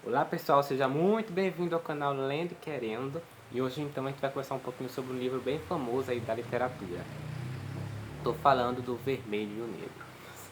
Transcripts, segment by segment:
Olá pessoal, seja muito bem-vindo ao canal Lendo e Querendo. E hoje então a gente vai conversar um pouquinho sobre um livro bem famoso aí da literatura. Estou falando do Vermelho e o Negro,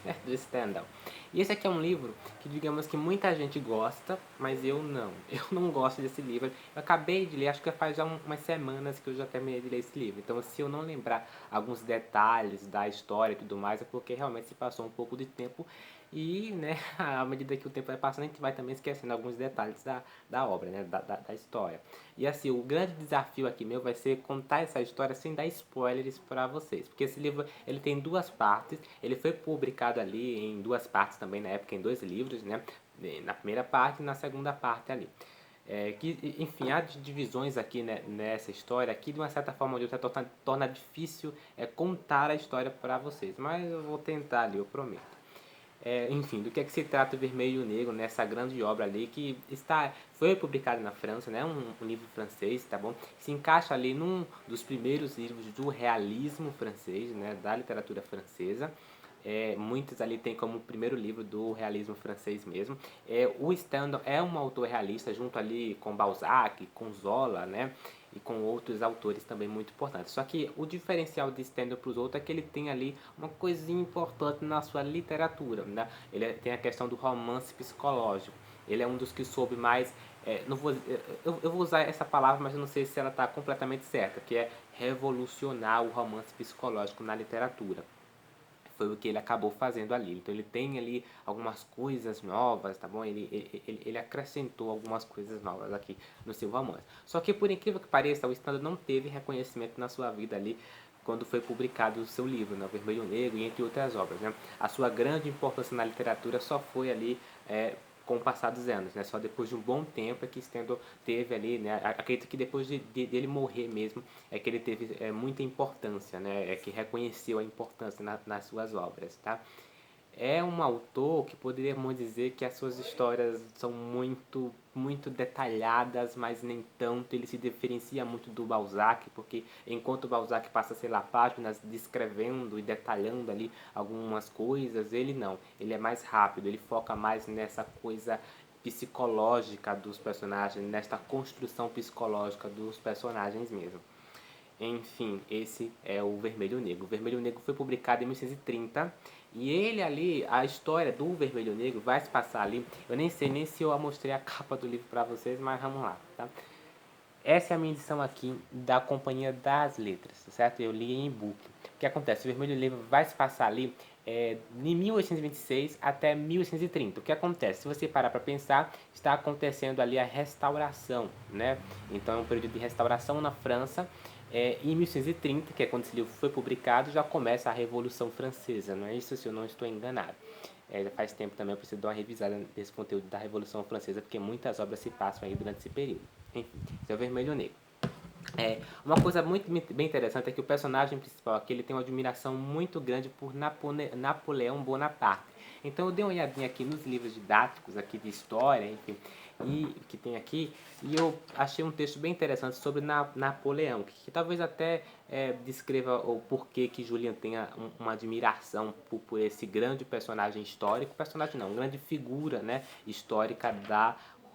certo? Do Stendhal. E esse aqui é um livro que digamos que muita gente gosta, mas eu não. Eu não gosto desse livro. Eu acabei de ler, acho que faz já umas semanas que eu já terminei de ler esse livro. Então se eu não lembrar alguns detalhes da história e tudo mais, é porque realmente se passou um pouco de tempo. E, né, à medida que o tempo vai passando, a gente vai também esquecendo alguns detalhes da obra, né, da história. E assim, o grande desafio aqui meu vai ser contar essa história sem dar spoilers para vocês. Porque esse livro, ele tem duas partes, ele foi publicado ali em duas partes também na época, em dois livros, né, na primeira parte e na segunda parte ali. Enfim, há divisões aqui, né, nessa história, que de uma certa forma ou de outra torna difícil contar a história para vocês. Mas eu vou tentar ali, eu prometo. Enfim, do que é que se trata o Vermelho e o Negro nessa grande obra ali que foi publicada na França, né? Um livro francês, tá bom? Se encaixa ali num dos primeiros livros do realismo francês, né? Da literatura francesa. Muitos ali tem como primeiro livro do realismo francês mesmo. O Stendhal é um autor realista junto ali com Balzac, com Zola, né? E com outros autores também muito importantes. Só que o diferencial de Stendhal para os outros é que ele tem ali uma coisinha importante na sua literatura, né? Tem a questão do romance psicológico. Ele é um dos que soube mais, não vou, eu vou usar essa palavra, mas eu não sei se ela está completamente certa, que é revolucionar o romance psicológico na literatura. Foi o que ele acabou fazendo ali. Então ele tem ali algumas coisas novas, tá bom? Ele acrescentou algumas coisas novas aqui no seu romance. Só que por incrível que pareça, o Stendhal não teve reconhecimento na sua vida ali quando foi publicado o seu livro, né? Vermelho e Negro, e entre outras obras, né? A sua grande importância na literatura só foi ali com o passar dos anos, né? Só depois de um bom tempo é que Stendhal teve ali, né? Acredito que depois dele morrer mesmo, é que ele teve muita importância, né? É que reconheceu a importância nas suas obras, tá? É um autor que poderíamos dizer que as suas histórias são muito detalhadas, mas nem tanto. Ele se diferencia muito do Balzac, porque enquanto o Balzac passa, sei lá, páginas descrevendo e detalhando ali algumas coisas, ele não. Ele é mais rápido, ele foca mais nessa coisa psicológica dos personagens, nesta construção psicológica dos personagens mesmo. Enfim, esse é o Vermelho Negro. O Vermelho Negro foi publicado em 1930 e ele ali, a história do Vermelho Negro vai se passar ali. Eu nem sei nem se eu mostrei a capa do livro para vocês, mas vamos lá, tá? Essa é a minha edição aqui da Companhia das Letras, certo? Eu li em e-book. O que acontece? O Vermelho Negro vai se passar ali de 1826 até 1830. O que acontece? Se você parar para pensar, está acontecendo ali a restauração, né? Então é um período de restauração na França. Em 1830, que é quando esse livro foi publicado, já começa a Revolução Francesa, não é isso? Se eu não estou enganado. Já faz tempo também, eu preciso dar uma revisada nesse conteúdo da Revolução Francesa, porque muitas obras se passam aí durante esse período. Enfim, esse é o Vermelho Negro. Uma coisa muito bem interessante é que o personagem principal aqui ele tem uma admiração muito grande por Napoleão Bonaparte. Então eu dei uma olhadinha aqui nos livros didáticos aqui de história, enfim, e que tem aqui, e eu achei um texto bem interessante sobre Napoleão, que talvez até descreva o porquê que Julian tenha uma admiração por esse grande personagem histórico, personagem não, grande figura, né, histórica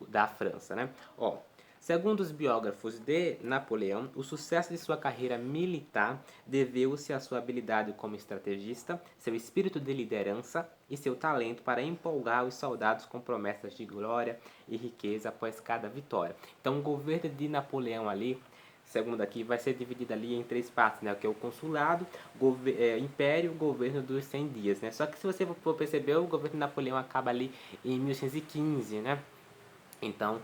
da França, né? Ó, segundo os biógrafos de Napoleão, o sucesso de sua carreira militar deveu-se à sua habilidade como estrategista, seu espírito de liderança e seu talento para empolgar os soldados com promessas de glória e riqueza após cada vitória. Então, o governo de Napoleão ali, segundo aqui, vai ser dividido ali em três partes, né? Que é o consulado, império, governo dos 100 dias, né? Só que se você for perceber, o governo de Napoleão acaba ali em 1815, né? Então,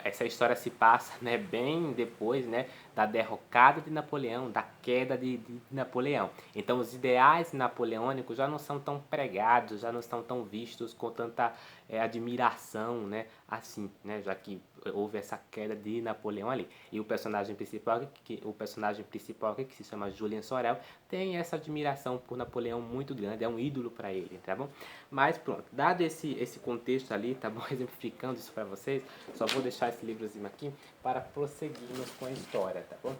essa história se passa, né, bem depois, né, da derrocada de Napoleão, da queda de Napoleão. Então, os ideais napoleônicos já não são tão pregados, já não estão tão vistos com tanta admiração, né, assim, né, já que houve essa queda de Napoleão ali. E o personagem principal que se chama Julien Sorel, tem essa admiração por Napoleão muito grande, é um ídolo para ele, tá bom? Mas pronto, dado esse contexto ali, tá bom? Exemplificando isso para vocês, só vou deixar esse livrozinho aqui para prosseguirmos com a história, tá bom?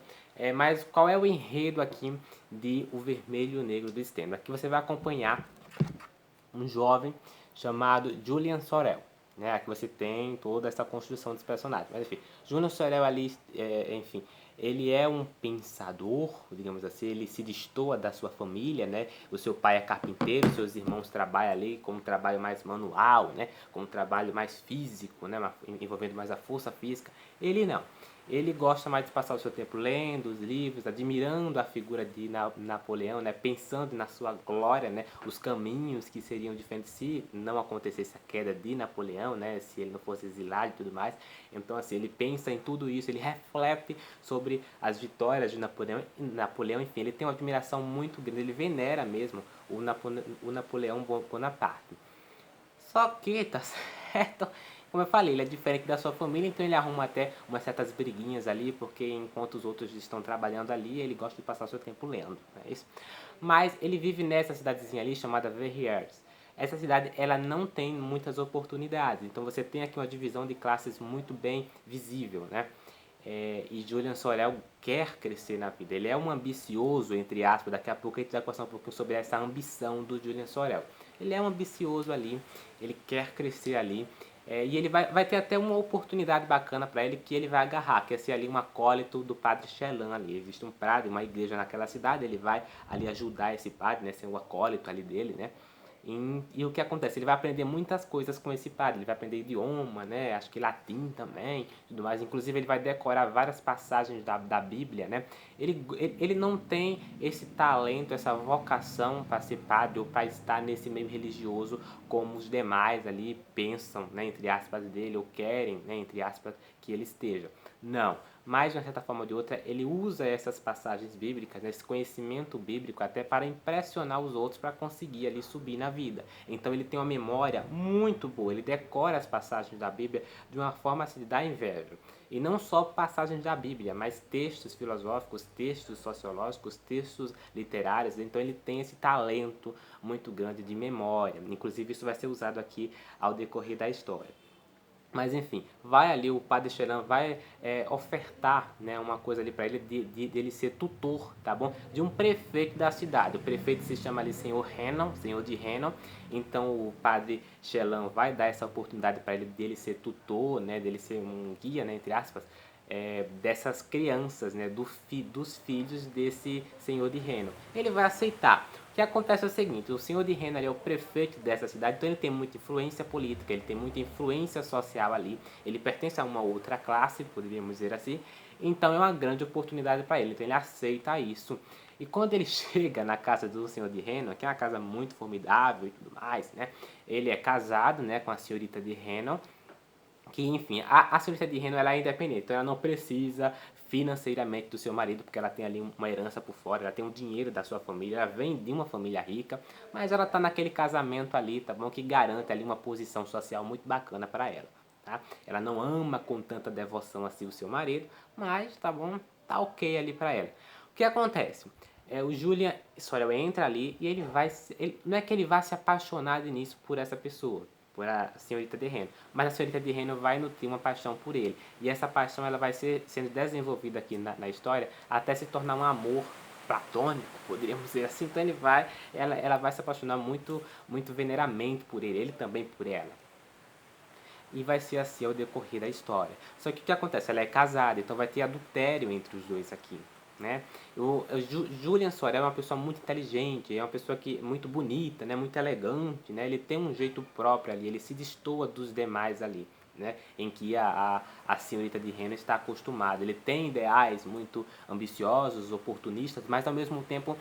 Mas qual é o enredo aqui de O Vermelho e o Negro do Stendhal? Aqui você vai acompanhar um jovem chamado Julian Sorel. né? Aqui você tem toda essa construção dos personagens. Mas enfim, Julian Sorel ali, enfim, ele é um pensador, digamos assim, ele se destoa da sua família, né? O seu pai é carpinteiro, seus irmãos trabalham ali com um trabalho mais manual, né? Com um trabalho mais físico, né? Envolvendo mais a força física. Ele não. Ele gosta mais de passar o seu tempo lendo os livros, admirando a figura de Napoleão, né? Pensando na sua glória, né? Os caminhos que seriam diferentes se não acontecesse a queda de Napoleão, né? Se ele não fosse exilado e tudo mais. Então, assim, ele pensa em tudo isso, ele reflete sobre as vitórias de Napoleão, enfim, ele tem uma admiração muito grande, ele venera mesmo o Napoleão Bonaparte. Só que, tá certo, como eu falei, ele é diferente da sua família, então ele arruma até umas certas briguinhas ali, porque enquanto os outros estão trabalhando ali, ele gosta de passar o seu tempo lendo, é isso? Mas ele vive nessa cidadezinha ali chamada Verrières. Essa cidade, ela não tem muitas oportunidades, então você tem aqui uma divisão de classes muito bem visível, né? E Julian Sorel quer crescer na vida. Ele é um ambicioso, entre aspas. Daqui a pouco a gente vai conversar um pouquinho sobre essa ambição do Julian Sorel. Ele é um ambicioso ali, ele quer crescer ali. E ele vai ter até uma oportunidade bacana para ele que ele vai agarrar, que é ser ali um acólito do padre Chelan ali. Existe um padre, uma igreja naquela cidade, ele vai ali ajudar esse padre, né, ser um acólito ali dele, né? E o que acontece? Ele vai aprender muitas coisas com esse padre. Ele vai aprender idioma, né? Acho que latim também, tudo mais. Inclusive ele vai decorar várias passagens da Bíblia, né? Ele não tem esse talento, essa vocação para ser padre ou para estar nesse meio religioso como os demais ali pensam, né? Entre aspas dele, ou querem, né? Entre aspas, que ele esteja. Não. Mas, de uma certa forma ou de outra, ele usa essas passagens bíblicas, esse conhecimento bíblico, até para impressionar os outros para conseguir ali subir na vida. Então, ele tem uma memória muito boa, ele decora as passagens da Bíblia de uma forma assim, de dar inveja. E não só passagens da Bíblia, mas textos filosóficos, textos sociológicos, textos literários. Então, ele tem esse talento muito grande de memória. Inclusive, isso vai ser usado aqui ao decorrer da história. Mas enfim, vai ali, o padre Chelan vai ofertar, né, uma coisa ali para ele, de ele ser tutor, tá bom? De um prefeito da cidade. O prefeito se chama ali senhor Renan, senhor de Renan. Então o padre Chelan vai dar essa oportunidade para ele, dele ser tutor, né, dele ser um guia, né, entre aspas, dessas crianças, né, dos filhos desse senhor de Renan. Ele vai aceitar. O que acontece é o seguinte, o senhor de Renan é o prefeito dessa cidade, então ele tem muita influência política, ele tem muita influência social ali, ele pertence a uma outra classe, poderíamos dizer assim, então é uma grande oportunidade para ele, então ele aceita isso. E quando ele chega na casa do senhor de Renan, que é uma casa muito formidável e tudo mais, né, ele é casado, né, com a senhorita de Renan, que enfim, a senhorita de Renan ela é independente, então ela não precisa financeiramente do seu marido, porque ela tem ali uma herança por fora, ela tem um dinheiro da sua família, ela vem de uma família rica, mas ela está naquele casamento ali, tá bom, que garante ali uma posição social muito bacana para ela, tá? Ela não ama com tanta devoção assim o seu marido, mas tá bom, tá ok ali para ela. O que acontece? O Julian Sorel entra ali e não é que ele vai se apaixonar de início por essa pessoa, por a senhorita de Reno, mas a senhorita de Reno vai nutrir uma paixão por ele, e essa paixão ela vai ser sendo desenvolvida aqui na história até se tornar um amor platônico, poderíamos dizer assim. Então ela vai se apaixonar muito, muito veneramente por ele também por ela. E vai ser assim ao decorrer da história. Só que o que acontece? Ela é casada, então vai ter adultério entre os dois aqui, né? Julian Sorel é uma pessoa muito inteligente, é uma pessoa que muito bonita, né? Muito elegante, né? Ele tem um jeito próprio ali, ele se destoa dos demais ali, né? Em que a senhorita de Renan está acostumada. Ele tem ideais muito ambiciosos, oportunistas, mas ao mesmo tempo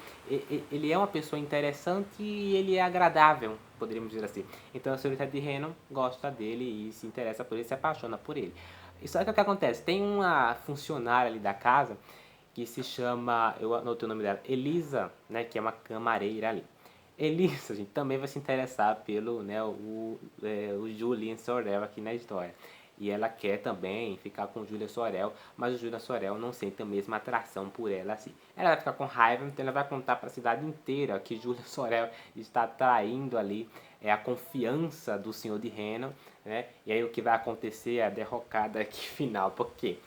ele é uma pessoa interessante e ele é agradável, poderíamos dizer assim. Então a senhorita de Renan gosta dele e se interessa por ele, se apaixona por ele. E só que o que acontece? Tem uma funcionária ali da casa que se chama, eu anotei o nome dela, Elisa, né, que é uma camareira ali. Elisa, gente, também vai se interessar pelo, né, o Julian Sorel aqui na história. E ela quer também ficar com o Julian Sorel, mas o Julian Sorel não sente a mesma atração por ela assim. Ela vai ficar com raiva, então ela vai contar para a cidade inteira que Julian Sorel está traindo ali a confiança do senhor de Renan, né? E aí o que vai acontecer é a derrocada aqui final. Por quê?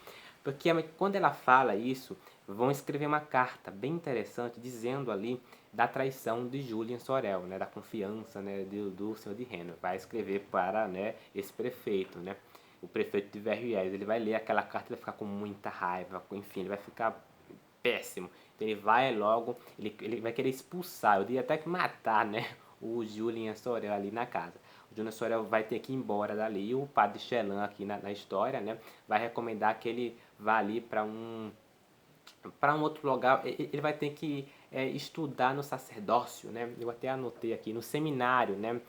Porque quando ela fala isso, vão escrever uma carta bem interessante dizendo ali da traição de Julian Sorel, né, da confiança, né, do senhor de Reno. Vai escrever para, né, esse prefeito, né, o prefeito de Verrières. Ele vai ler aquela carta e vai ficar com muita raiva, enfim, ele vai ficar péssimo. Então ele vai logo, ele vai querer expulsar, eu diria até que matar, né, o Julian Sorel ali na casa. O Julian Sorel vai ter que ir embora dali, e o padre Chelan aqui na história, né, vai recomendar que ele vá ali para um outro lugar. Ele vai ter que estudar no sacerdócio, né? Eu até anotei aqui, no seminário, né?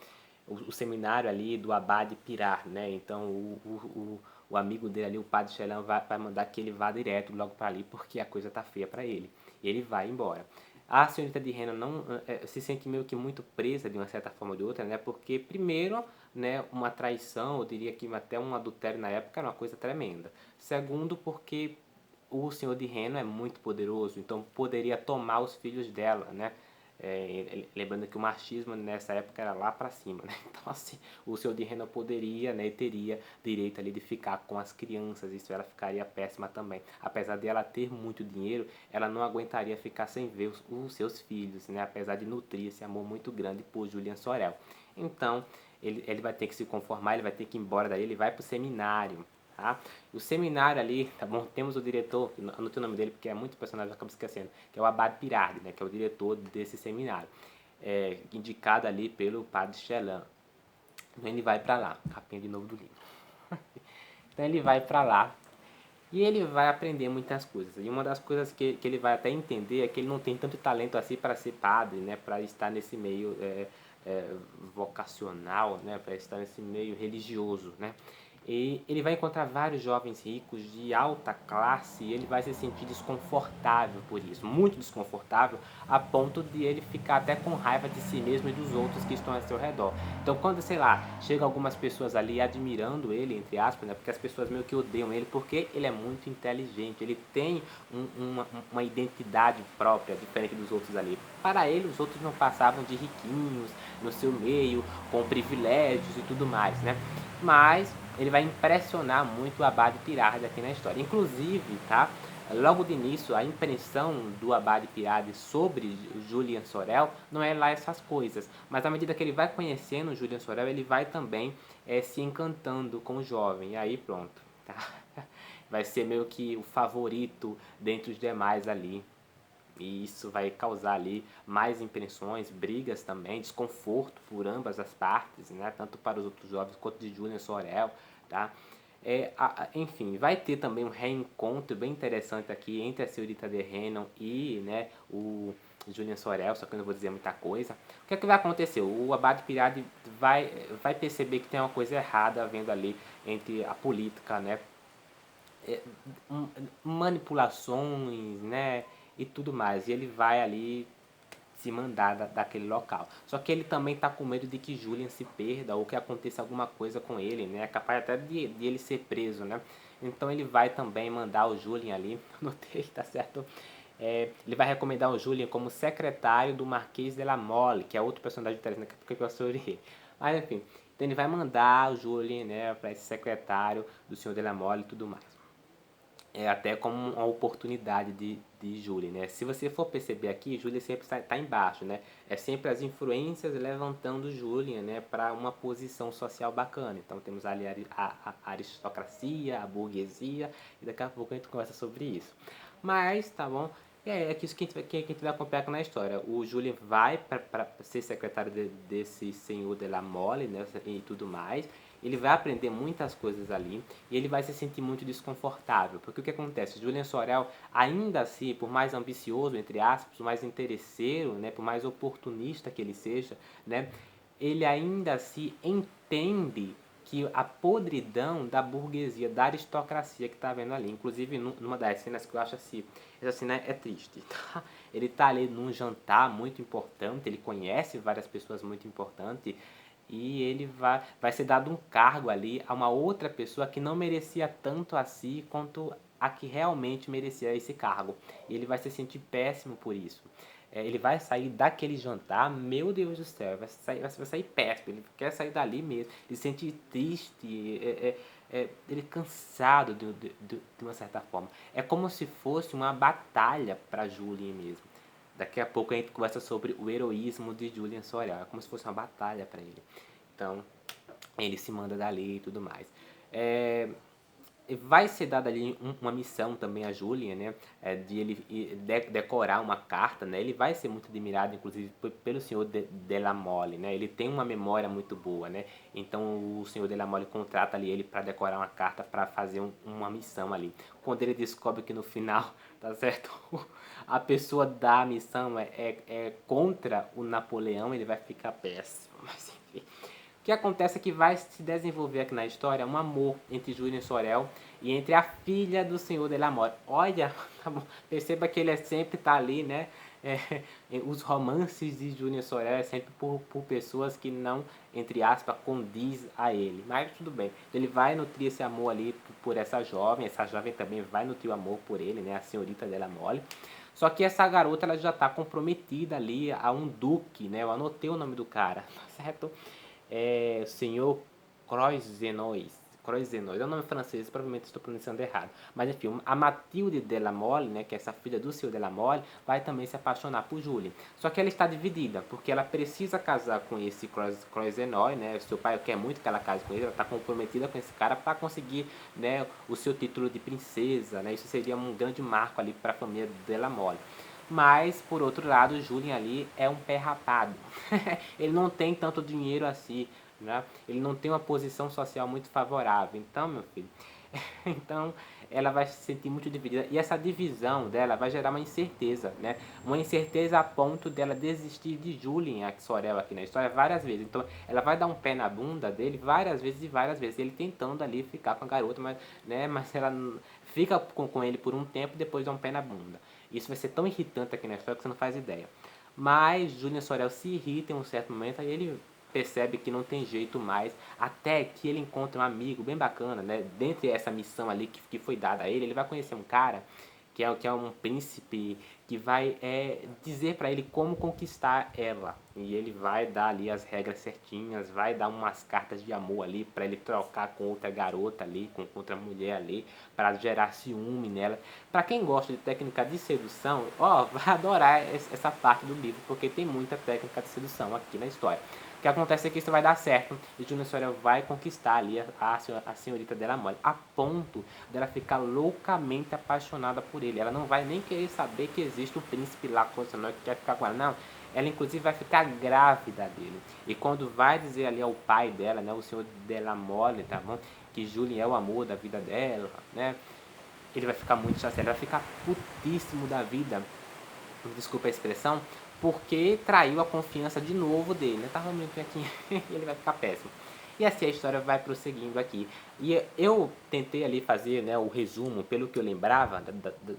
O seminário ali do Abade Pirar, né? Então o amigo dele ali, o padre Chelan, vai mandar que ele vá direto logo para ali, porque a coisa tá feia para ele. E ele vai embora. A senhorita de Rena não se sente meio que muito presa de uma certa forma ou de outra, né? Porque primeiro, né, uma traição, eu diria que até um adultério na época era uma coisa tremenda. Segundo, porque o senhor de Reno é muito poderoso, então poderia tomar os filhos dela, né? Lembrando que o machismo nessa época era lá para cima, né? Então assim, o senhor de Reno poderia, né, teria direito ali de ficar com as crianças, isso ela ficaria péssima também. Apesar de ela ter muito dinheiro, ela não aguentaria ficar sem ver os seus filhos, né? Apesar de nutrir esse amor muito grande por Julian Sorel. Então, ele vai ter que se conformar, ele vai ter que ir embora daí, ele vai para o seminário. Tá? O seminário ali, tá bom? Temos o diretor, eu não tenho o nome dele porque é muito personagem, eu acabo esquecendo, que é o Abade Pirardi, né? Que é o diretor desse seminário, indicado ali pelo padre Chelan. Então ele vai para lá, capinha de novo do livro. Então ele vai para lá e ele vai aprender muitas coisas. E uma das coisas que ele vai até entender é que ele não tem tanto talento assim para ser padre, né? Para estar nesse meio vocacional, né? Para estar nesse meio religioso, né? E ele vai encontrar vários jovens ricos de alta classe e ele vai se sentir desconfortável por isso, muito desconfortável, a ponto de ele ficar até com raiva de si mesmo e dos outros que estão ao seu redor. Então quando, sei lá, chega algumas pessoas ali admirando ele, entre aspas, né, porque as pessoas meio que odeiam ele porque ele é muito inteligente, ele tem uma identidade própria, diferente dos outros ali. Para ele, os outros não passavam de riquinhos no seu meio, com privilégios e tudo mais, né? Mas ele vai impressionar muito o Abade Pirardi aqui na história. Inclusive, tá? Logo de início, a impressão do Abade Pirardi sobre Julian Sorel não é lá essas coisas. Mas à medida que ele vai conhecendo Julian Sorel, ele vai também se encantando com o jovem. E aí pronto, tá? Vai ser meio que o favorito dentre os demais ali. E isso vai causar ali mais impressões, brigas também, desconforto por ambas as partes, né? Tanto para os outros jovens quanto de Julian Sorel, tá? Enfim, vai ter também um reencontro bem interessante aqui entre a senhorita de Renan e, né, o Julian Sorel, só que eu não vou dizer muita coisa. O que é que vai acontecer? O Abade Pirardi vai perceber que tem uma coisa errada havendo ali entre a política, né? é, Manipulações, né, e tudo mais. E ele vai ali se mandar daquele local. Só que ele também tá com medo de que Julian se perda ou que aconteça alguma coisa com ele, né? É capaz até de ele ser preso, né? Então ele vai também mandar o Julian ali, anotei, tá certo? Ele vai recomendar o Julian como secretário do Marquês de la Mole, que é outro personagem interessante que eu sorri. Mas enfim, então ele vai mandar o Julian, né, para esse secretário do Senhor de la Mole e tudo mais. Até como uma oportunidade de Julie, né? Se você for perceber aqui, Julie sempre está embaixo, né? É sempre as influências levantando Julia, né, para uma posição social bacana. Então temos ali a aristocracia, a burguesia, e daqui a pouco a gente conversa sobre isso. Mas, tá bom? É que isso que a gente vai acompanhar aqui na história. O Julian vai para ser secretário desse senhor de la Mole, né, e tudo mais. Ele vai aprender muitas coisas ali e ele vai se sentir muito desconfortável. Porque o que acontece? Julian Sorel, ainda assim, por mais ambicioso, entre aspas, por mais interesseiro, né, por mais oportunista que ele seja, né, ele ainda assim entende que a podridão da burguesia, da aristocracia que está vendo ali. Inclusive, numa das cenas que eu acho assim, essa cena é triste. Tá? Ele está ali num jantar muito importante, ele conhece várias pessoas muito importantes, e ele vai ser dado um cargo ali a uma outra pessoa que não merecia tanto assim quanto a que realmente merecia esse cargo. E ele vai se sentir péssimo por isso. Ele vai sair daquele jantar, meu Deus do céu, vai sair péssimo. Ele quer sair dali mesmo. Ele se sente triste, ele cansado de uma certa forma. É como se fosse uma batalha para Julie mesmo. Daqui a pouco a gente conversa sobre o heroísmo de Julian Sorel, é como se fosse uma batalha para ele. Então, ele se manda dali e tudo mais. Vai ser dada ali uma missão também a Julian, né, de ele decorar uma carta, né, ele vai ser muito admirado, inclusive, pelo senhor de la Mole, né, ele tem uma memória muito boa, né, então o senhor de la Mole contrata ali ele para decorar uma carta para fazer uma missão ali. Quando ele descobre que no final, tá certo, a pessoa da missão é contra o Napoleão, ele vai ficar péssimo, mas enfim. O que acontece é que vai se desenvolver aqui na história um amor entre Julian Sorel e entre a filha do Senhor de la Mole. Olha, perceba que ele sempre tá ali, né? Os romances de Julian Sorel é sempre por pessoas que não, entre aspas, condiz a ele. Mas tudo bem. Ele vai nutrir esse amor ali por essa jovem também vai nutrir o amor por ele, né? A senhorita de la Mole. Só que essa garota ela já está comprometida ali a um duque, né? Eu anotei o nome do cara, tá certo? O senhor Croisenois. Croisenois é um nome francês, provavelmente estou pronunciando errado. Mas enfim, a Mathilde de la Mole, né, que é essa filha do senhor de la Mole, vai também se apaixonar por Julie. Só que ela está dividida, porque ela precisa casar com esse Croisenois, né? Seu pai quer muito que ela case com ele, ela está comprometida com esse cara para conseguir, né, o seu título de princesa, né? Isso seria um grande marco ali para a família de la Mole. Mas, por outro lado, o Julian ali é um pé rapado. Ele não tem tanto dinheiro assim, né? Ele não tem uma posição social muito favorável. Então, meu filho, então ela vai se sentir muito dividida. E essa divisão dela vai gerar uma incerteza, né? Uma incerteza a ponto dela desistir de Julian Sorel aqui na história várias vezes. Então, ela vai dar um pé na bunda dele várias vezes e várias vezes. Ele tentando ali ficar com a garota, mas, né? Mas ela fica com ele por um tempo e depois dá um pé na bunda. Isso vai ser tão irritante aqui na história que você não faz ideia. Mas Julian Sorel se irrita em um certo momento, aí ele percebe que não tem jeito mais, até que ele encontra um amigo bem bacana, né? Dentre essa missão ali que foi dada a ele, ele vai conhecer um cara que é um príncipe que vai dizer para ele como conquistar ela. E ele vai dar ali as regras certinhas, vai dar umas cartas de amor ali para ele trocar com outra garota ali, com outra mulher ali, para gerar ciúme nela. Para quem gosta de técnica de sedução, ó, vai adorar essa parte do livro, porque tem muita técnica de sedução aqui na história. O que acontece é que isso vai dar certo e Julian Sorel vai conquistar ali a senhorita de la Mole, a ponto dela ficar loucamente apaixonada por ele. Ela não vai nem querer saber que existe um príncipe lá que quer ficar com ela, não. Ela inclusive vai ficar grávida dele. E quando vai dizer ali ao pai dela, né, o senhor de la Mole, tá bom? Que Julian é o amor da vida dela, né? Ele vai ficar muito chateado, ele vai ficar putíssimo da vida, desculpa a expressão, porque traiu a confiança de novo dele, né? Tava muito aqui e ele vai ficar péssimo. E assim a história vai prosseguindo aqui. E eu tentei ali fazer, né, o resumo, pelo que eu lembrava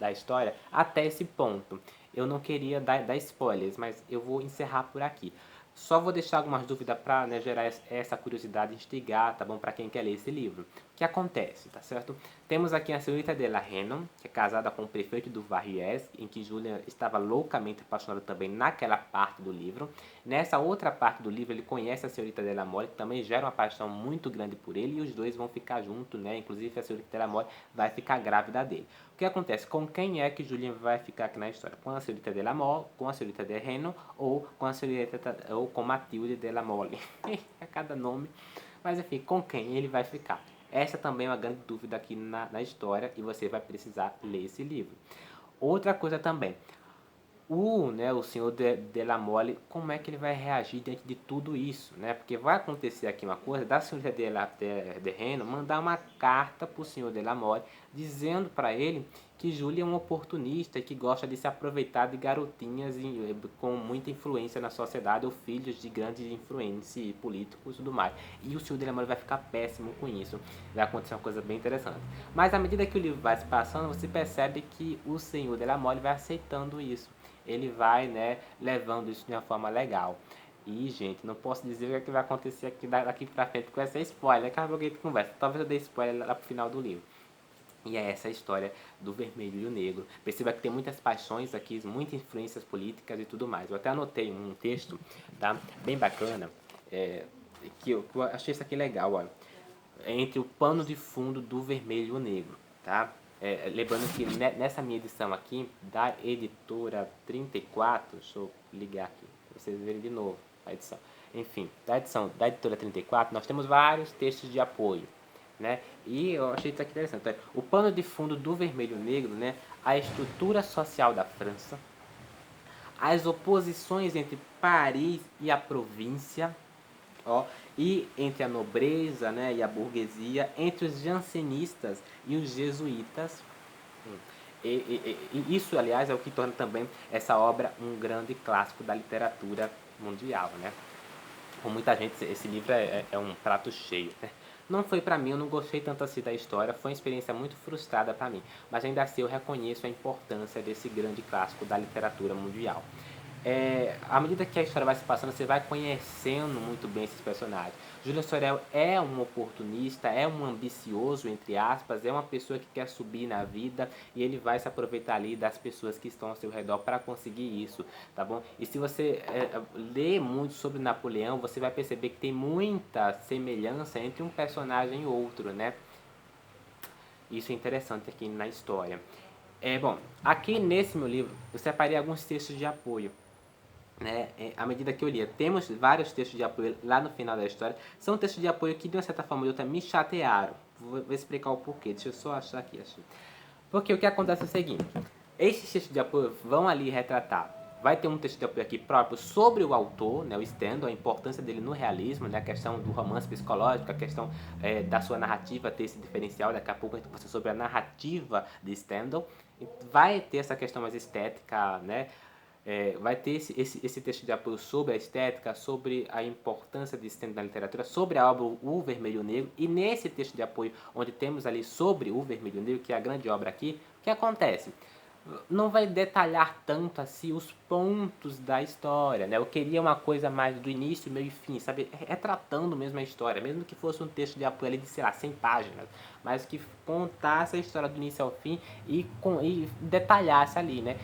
da história, até esse ponto. Eu não queria dar spoilers, mas eu vou encerrar por aqui. Só vou deixar algumas dúvidas para, né, gerar essa curiosidade, instigar, tá bom? Para quem quer ler esse livro. O que acontece, tá certo? Temos aqui a senhorita de la Hennon, que é casada com o prefeito do Varriés, em que Julian estava loucamente apaixonado também naquela parte do livro. Nessa outra parte do livro, ele conhece a senhorita de la Mole, que também gera uma paixão muito grande por ele, e os dois vão ficar juntos, né? Inclusive a senhorita de la Mole vai ficar grávida dele. O que acontece? Com quem é que Julian vai ficar aqui na história? Com a senhorita de la Mole, com a senhorita de Hennon ou com a senhorita ou com Matilde de la Mole? A cada nome. Mas enfim, com quem ele vai ficar? Essa também é uma grande dúvida aqui na história e você vai precisar ler esse livro. Outra coisa também, o senhor de la Mole, como é que ele vai reagir diante de tudo isso, né? Porque vai acontecer aqui uma coisa, da senhorita de Reno mandar uma carta para o senhor de la Mole, dizendo para ele que Júlia é um oportunista e que gosta de se aproveitar de garotinhas com muita influência na sociedade ou filhos de grandes influências políticos e tudo mais. E o senhor de la Mole vai ficar péssimo com isso. Vai acontecer uma coisa bem interessante. Mas à medida que o livro vai se passando, você percebe que o senhor de la Mole vai aceitando isso. Ele vai, né, levando isso de uma forma legal. E, gente, não posso dizer o que vai acontecer aqui daqui pra frente com essa spoiler. Daqui a pouco a gente conversa. Talvez eu dê spoiler lá pro final do livro. E é essa a história do Vermelho e o Negro. Perceba que tem muitas paixões aqui, muitas influências políticas e tudo mais. Eu até anotei um texto, tá, bem bacana, que eu achei isso aqui legal, olha. Entre o pano de fundo do Vermelho e o Negro, tá? Lembrando que nessa minha edição aqui, da editora 34, deixa eu ligar aqui, para vocês verem de novo a edição. Enfim, da edição da editora 34, nós temos vários textos de apoio, né? E eu achei isso aqui interessante. O pano de fundo do Vermelho e Negro, né? A estrutura social da França, as oposições entre Paris e a província, ó, e entre a nobreza, né, e a burguesia, entre os jansenistas e os jesuítas. E isso, aliás, é o que torna também essa obra um grande clássico da literatura mundial, né? Com muita gente, esse livro é um prato cheio, né? Não foi pra mim, eu não gostei tanto assim da história, foi uma experiência muito frustrada pra mim, mas ainda assim eu reconheço a importância desse grande clássico da literatura mundial. À medida que a história vai se passando, você vai conhecendo muito bem esses personagens. Júlio Sorel é um oportunista, é um ambicioso, entre aspas, é uma pessoa que quer subir na vida e ele vai se aproveitar ali das pessoas que estão ao seu redor para conseguir isso, tá bom? E se você lê muito sobre Napoleão, você vai perceber que tem muita semelhança entre um personagem e outro, né? Isso é interessante aqui na história. Bom, aqui nesse meu livro eu separei alguns textos de apoio, né, à medida que eu lia. Temos vários textos de apoio lá no final da história. São textos de apoio que, de uma certa forma, me chatearam. Vou explicar o porquê. Deixa eu só achar aqui. Porque o que acontece é o seguinte. Esses textos de apoio vão ali retratar. Vai ter um texto de apoio aqui próprio sobre o autor, né, o Stendhal, a importância dele no realismo, né, a questão do romance psicológico, a questão da sua narrativa ter esse diferencial. Daqui a pouco a gente vai falar sobre a narrativa de Stendhal. Vai ter essa questão mais estética, né? Vai ter esse texto de apoio sobre a estética, sobre a importância de Stendhal na literatura, sobre a obra O Vermelho e o Negro. E nesse texto de apoio, onde temos ali sobre O Vermelho e o Negro, que é a grande obra aqui, o que acontece? Não vai detalhar tanto assim os pontos da história, né? Eu queria uma coisa mais do início, meio e fim, sabe? Retratando mesmo a história, mesmo que fosse um texto de apoio ali de, sei lá, 100 páginas, mas que contasse a história do início ao fim e detalhasse ali, né?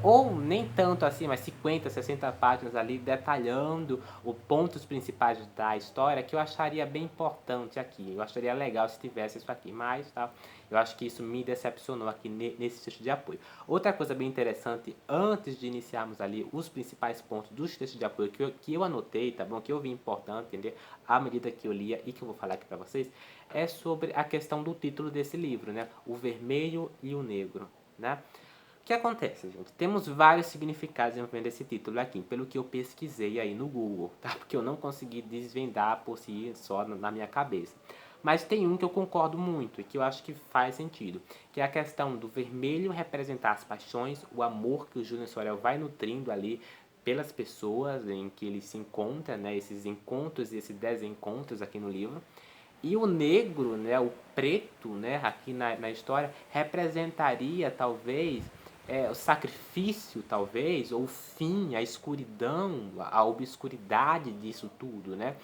Ou nem tanto assim, mas 50, 60 páginas ali detalhando os pontos principais da história, que eu acharia bem importante aqui. Eu acharia legal se tivesse isso aqui, mas tá, eu acho que isso me decepcionou aqui nesse texto de apoio. Outra coisa bem interessante, antes de iniciarmos ali os principais pontos dos textos de apoio que eu anotei, tá bom? Que eu vi importante, entender, à medida que eu lia e que eu vou falar aqui para vocês, é sobre a questão do título desse livro, né? O Vermelho e o Negro, né? O que acontece, gente? Temos vários significados envolvendo esse título aqui, pelo que eu pesquisei aí no Google, tá? Porque eu não consegui desvendar por si só na minha cabeça. Mas tem um que eu concordo muito e que eu acho que faz sentido, que é a questão do vermelho representar as paixões, o amor que o Júnior Sorel vai nutrindo ali pelas pessoas em que ele se encontra, né? Esses encontros e esses desencontros aqui no livro. E o negro, né, o preto, né, aqui na história, representaria talvez o sacrifício, talvez, ou o fim, a escuridão, a obscuridade disso tudo, né?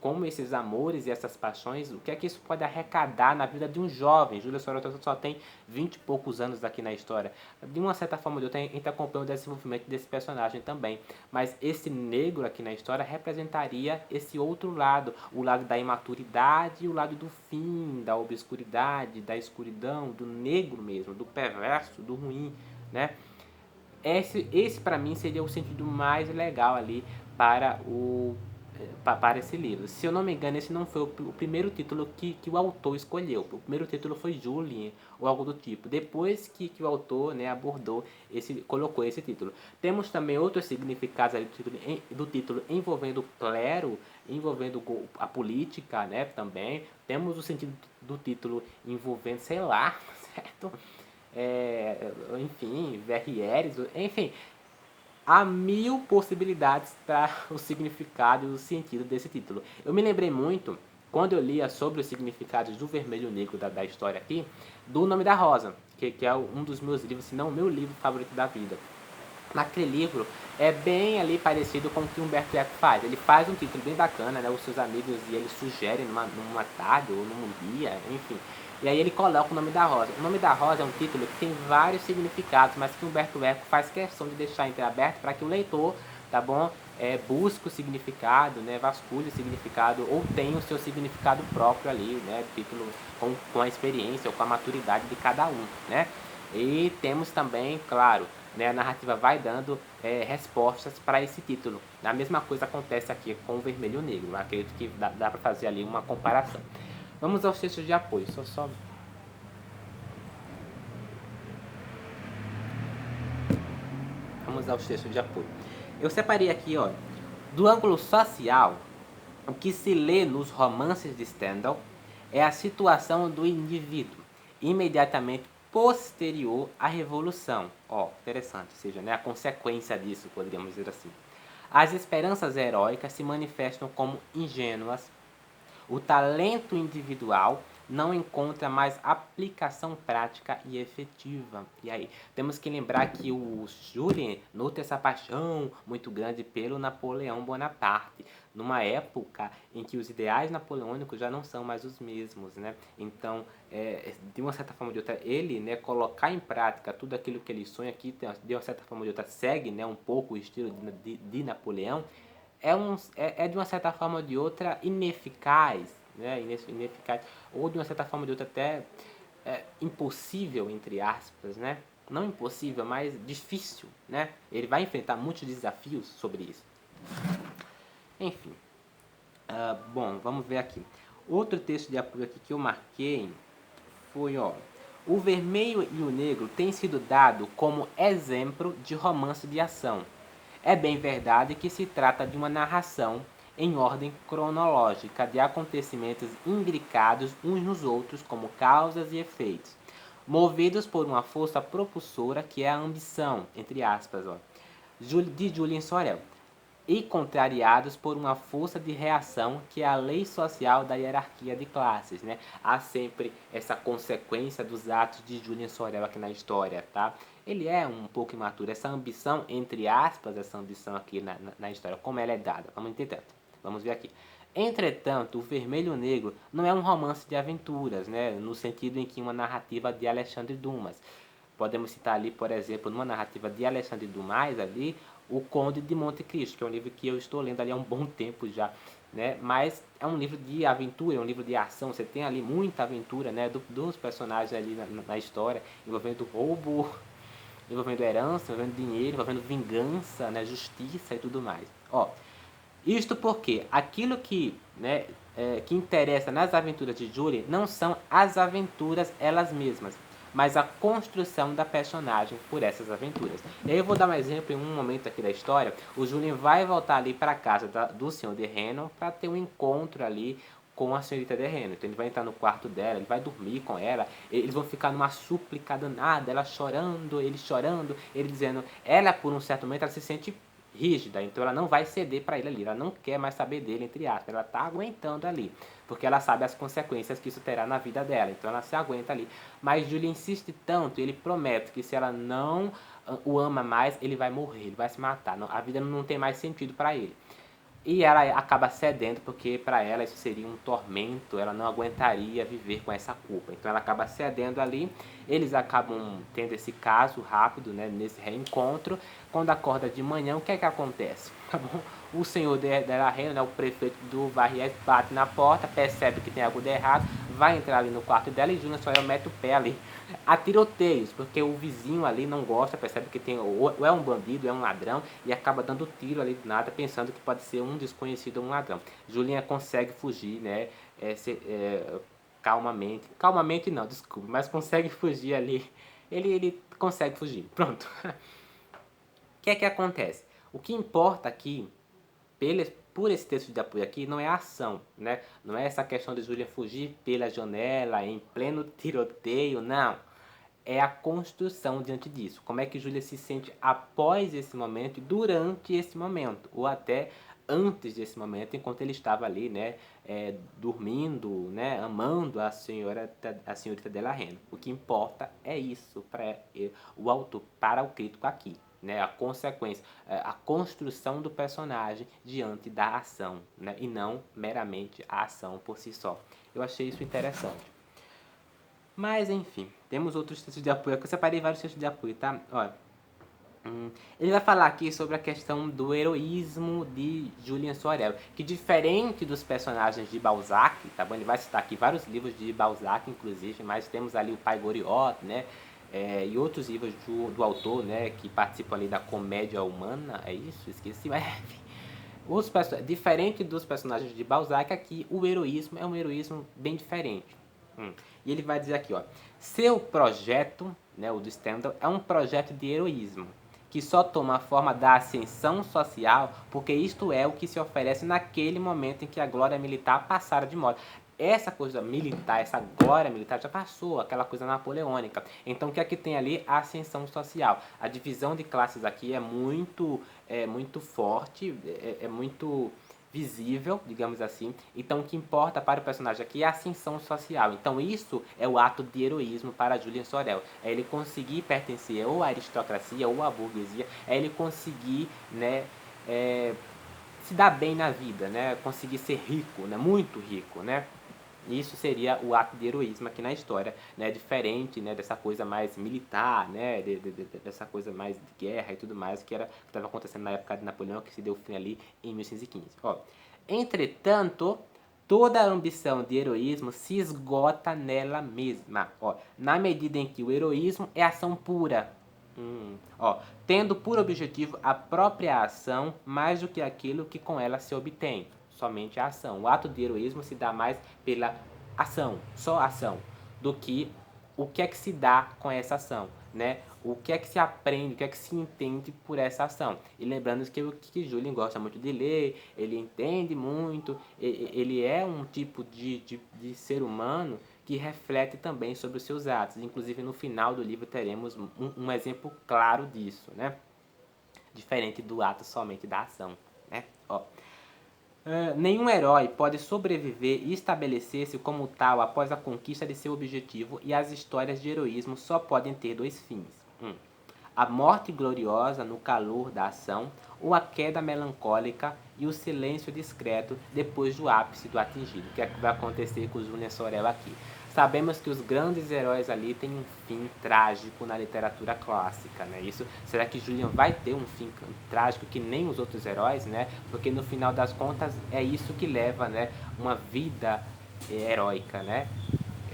Como esses amores e essas paixões, o que é que isso pode arrecadar na vida de um jovem? Júlia Sorota só tem 20 e poucos anos aqui na história. De uma certa forma, a gente acompanha o desenvolvimento desse personagem também. Mas esse negro aqui na história representaria esse outro lado, o lado da imaturidade e o lado do fim, da obscuridade, da escuridão, do negro mesmo, do perverso, do ruim, né? Esse para mim seria o sentido mais legal ali para esse livro. Se eu não me engano, esse não foi o primeiro título que o autor escolheu. O primeiro título foi Julien, ou algo do tipo. Depois que o autor, né, abordou, colocou esse título. Temos também outros significados ali do título envolvendo o clero, envolvendo a política, né, também. Temos o sentido do título envolvendo, sei lá, certo? Enfim, verrieres, enfim, há mil possibilidades para o significado e o sentido desse título. Eu me lembrei muito, quando eu lia sobre os significados do vermelho e negro da história aqui, do Nome da Rosa, que é um dos meus livros, se não o meu livro favorito da vida. Naquele livro é bem ali parecido com o que Humberto Eco faz. Ele faz um título bem bacana, né? Os seus amigos e ele sugerem numa tarde ou num dia, enfim. E aí ele coloca o Nome da Rosa. O Nome da Rosa é um título que tem vários significados, mas que Humberto Eco faz questão de deixar entreaberto para que o leitor, tá bom, busque o significado, né, vasculhe o significado, ou tenha o seu significado próprio ali, né, título com a experiência ou com a maturidade de cada um, né. E temos também, claro, né, a narrativa vai dando respostas para esse título. A mesma coisa acontece aqui com o Vermelho e o Negro. Eu acredito que dá para fazer ali uma comparação. Vamos aos textos de apoio. Vamos aos textos de apoio. Eu separei aqui, ó, do ângulo social, o que se lê nos romances de Stendhal é a situação do indivíduo imediatamente posterior à Revolução. Ó, interessante, ou seja, né, a consequência disso, poderíamos dizer assim. As esperanças heróicas se manifestam como ingênuas. O talento individual não encontra mais aplicação prática e efetiva. E aí, temos que lembrar que o Julien nutre essa paixão muito grande pelo Napoleão Bonaparte, numa época em que os ideais napoleônicos já não são mais os mesmos, né? Então, de uma certa forma ou de outra, ele, né, colocar em prática tudo aquilo que ele sonha aqui, de uma certa forma ou de outra, segue, né, um pouco o estilo de Napoleão, de uma certa forma ou de outra ineficaz, né? Ineficaz, ou de uma certa forma ou de outra até impossível, entre aspas, né? Não impossível, mas difícil, né? Ele vai enfrentar muitos desafios sobre isso. Enfim, bom, vamos ver aqui. Outro texto de apoio aqui que eu marquei foi, ó, o Vermelho e o Negro tem sido dado como exemplo de romance de ação. É bem verdade que se trata de uma narração em ordem cronológica de acontecimentos imbricados uns nos outros como causas e efeitos, movidos por uma força propulsora que é a ambição, entre aspas, ó, de Julien Sorel, e contrariados por uma força de reação que é a lei social da hierarquia de classes, né? Há sempre essa consequência dos atos de Julien Sorel aqui na história, tá? Ele é um pouco imaturo, essa ambição, entre aspas, essa ambição aqui na história, como ela é dada, vamos entender, vamos ver aqui. Entretanto, o Vermelho e o Negro não é um romance de aventuras, né? No sentido em que uma narrativa de Alexandre Dumas. Podemos citar ali, por exemplo, numa narrativa de Alexandre Dumas, ali, o Conde de Monte Cristo, que é um livro que eu estou lendo ali há um bom tempo já, né? Mas é um livro de aventura, é um livro de ação, você tem ali muita aventura, né? Dos personagens ali na história, envolvendo roubo, envolvendo herança, envolvendo dinheiro, envolvendo vingança, né? Justiça e tudo mais. Ó, isto porque aquilo que, né, que interessa nas aventuras de Julie não são as aventuras elas mesmas, mas a construção da personagem por essas aventuras. E aí eu vou dar um exemplo em um momento aqui da história. O Julien vai voltar ali para a casa do senhor de Reno para ter um encontro ali com a senhorita de Reno. Então ele vai entrar no quarto dela, ele vai dormir com ela, eles vão ficar numa súplica danada, ela chorando, ele dizendo, ela por um certo momento ela se sente rígida, então ela não vai ceder para ele ali, ela não quer mais saber dele, entre aspas, ela tá aguentando ali, porque ela sabe as consequências que isso terá na vida dela, então ela se aguenta ali. Mas Julie insiste tanto, ele promete que se ela não o ama mais, ele vai morrer, ele vai se matar, a vida não tem mais sentido para ele. E ela acaba cedendo porque para ela isso seria um tormento, ela não aguentaria viver com essa culpa. Então ela acaba cedendo ali, eles acabam tendo esse caso rápido, né, nesse reencontro. Quando acorda de manhã, o que é que acontece? Tá bom? O senhor dela Reino, né, o prefeito do Varriés, bate na porta, percebe que tem algo de errado, vai entrar ali no quarto dela e Júnior Sorel mete o pé ali a tiroteios, porque o vizinho ali não gosta, percebe que tem ou é um bandido, é um ladrão, e acaba dando tiro ali do nada, pensando que pode ser um desconhecido ou um ladrão. Julinha consegue fugir, né, calmamente não, desculpa, mas consegue fugir ali, ele consegue fugir, pronto. O que é que acontece? O que importa aqui, por esse texto de apoio aqui, não é a ação, né? Não é essa questão de Julia fugir pela janela em pleno tiroteio, não. É a construção diante disso. Como é que Júlia se sente após esse momento e durante esse momento, ou até antes desse momento, enquanto ele estava ali, né, dormindo, né, amando a senhorita Della Reno. O que importa é isso para o autor, para o crítico aqui. Né, a consequência, a construção do personagem diante da ação, né, e não meramente a ação por si só. Eu achei isso interessante. Mas enfim, temos outros textos de apoio. Eu separei vários textos de apoio, tá? Olha, Ele vai falar aqui sobre a questão do heroísmo de Julian Sorel, que diferente dos personagens de Balzac, tá bom? Ele vai citar aqui vários livros de Balzac, inclusive, mas temos ali o Pai Goriot, né? E outros livros do autor, né? Que participam ali da comédia humana, é isso? Esqueci, mas enfim. Diferente dos personagens de Balzac, aqui o heroísmo é um heroísmo bem diferente. E ele vai dizer aqui, ó, seu projeto, né, o do Stendhal, é um projeto de heroísmo, que só toma a forma da ascensão social, porque isto é o que se oferece naquele momento em que a glória militar passara de moda. Essa coisa militar, essa glória militar já passou, aquela coisa napoleônica. Então o que é que tem ali? A ascensão social. A divisão de classes aqui é muito forte, é muito visível, digamos assim. Então o que importa para o personagem aqui é a ascensão social. Então isso é o ato de heroísmo para Julian Sorel. É ele conseguir pertencer ou à aristocracia ou à burguesia, é ele conseguir, né, se dar bem na vida, né, conseguir ser rico, né, muito rico, né. Isso seria o ato de heroísmo aqui na história, né? Diferente, né, dessa coisa mais militar, né? Dessa coisa mais de guerra e tudo mais que estava acontecendo na época de Napoleão, que se deu fim ali em 1115. Ó, entretanto, toda a ambição de heroísmo se esgota nela mesma, ó, na medida em que o heroísmo é ação pura. Ó, tendo por objetivo a própria ação mais do que aquilo que com ela se obtém. Somente a ação. O ato de heroísmo se dá mais pela ação, só ação, do que o que é que se dá com essa ação, né? O que é que se aprende, o que é que se entende por essa ação. E lembrando que Julian gosta muito de ler, ele entende muito, ele é um tipo de ser humano que reflete também sobre os seus atos. Inclusive no final do livro teremos um exemplo claro disso, né? Diferente do ato somente da ação, né? Ó. Nenhum herói pode sobreviver e estabelecer-se como tal após a conquista de seu objetivo, e as histórias de heroísmo só podem ter dois fins. A morte gloriosa no calor da ação, ou a queda melancólica e o silêncio discreto depois do ápice do atingido. O que é que vai acontecer com o Julian Sorel aqui? Sabemos que os grandes heróis ali têm um fim trágico na literatura clássica, né? Será que Julian vai ter um fim trágico que nem os outros heróis, né? Porque no final das contas é isso que leva, né, uma vida heróica, né?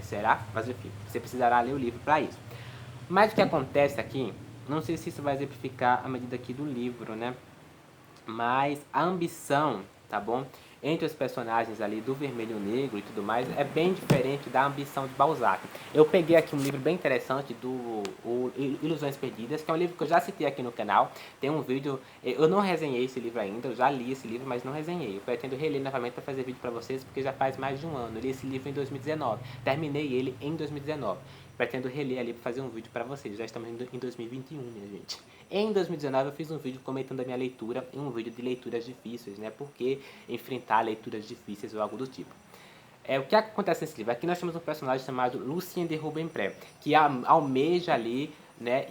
Será? Mas enfim, você precisará ler o livro para isso. Mas o que acontece aqui, não sei se isso vai exemplificar a medida aqui do livro, né? Mas a ambição, tá bom? Entre os personagens ali do Vermelho e Negro e tudo mais, é bem diferente da ambição de Balzac. Eu peguei aqui um livro bem interessante do Ilusões Perdidas, que é um livro que eu já citei aqui no canal. Tem um vídeo, eu não resenhei esse livro ainda, eu já li esse livro, mas não resenhei. Eu pretendo reler novamente para fazer vídeo para vocês, porque já faz mais de um ano. Eu li esse livro em 2019, terminei ele em 2019. Pretendo reler ali para fazer um vídeo para vocês. Já estamos em 2021, minha gente. Em 2019 eu fiz um vídeo comentando a minha leitura, um vídeo de leituras difíceis, né? Por que enfrentar leituras difíceis ou algo do tipo. O que acontece nesse livro? Aqui nós temos um personagem chamado Lucien de Rubempré, que almeja ali, né,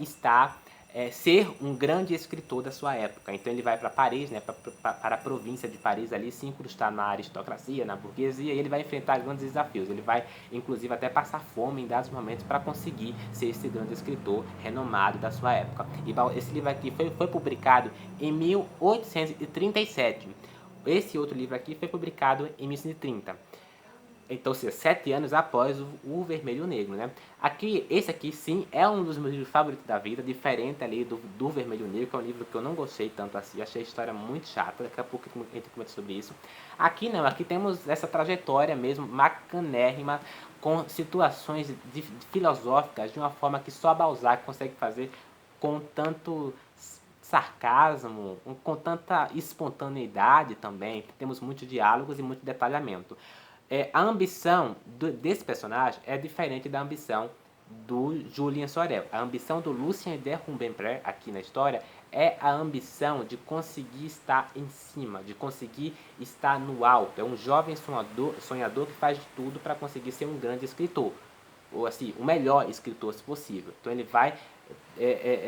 ser um grande escritor da sua época. Então ele vai para Paris, né, para a província de Paris ali, se incrustar na aristocracia, na burguesia, e ele vai enfrentar grandes desafios. Ele vai, inclusive, até passar fome em dados momentos para conseguir ser esse grande escritor renomado da sua época. E esse livro aqui foi publicado em 1837. Esse outro livro aqui foi publicado em 1930. Então, 7 anos após o Vermelho e o Negro, né? Esse aqui, sim, é um dos meus livros favoritos da vida, diferente ali do Vermelho e o Negro, que é um livro que eu não gostei tanto assim, achei a história muito chata, daqui a pouco a gente comenta sobre isso. Aqui não, aqui temos essa trajetória mesmo, bacanérrima, com situações filosóficas, de uma forma que só Balzac consegue fazer com tanto sarcasmo, com tanta espontaneidade também. Temos muitos diálogos e muito detalhamento. A ambição desse personagem é diferente da ambição do Julien Sorel. A ambição do Lucien de Rubempré, aqui na história, é a ambição de conseguir estar em cima, de conseguir estar no alto. É um jovem sonhador que faz de tudo para conseguir ser um grande escritor, ou assim, o melhor escritor se possível. Então ele vai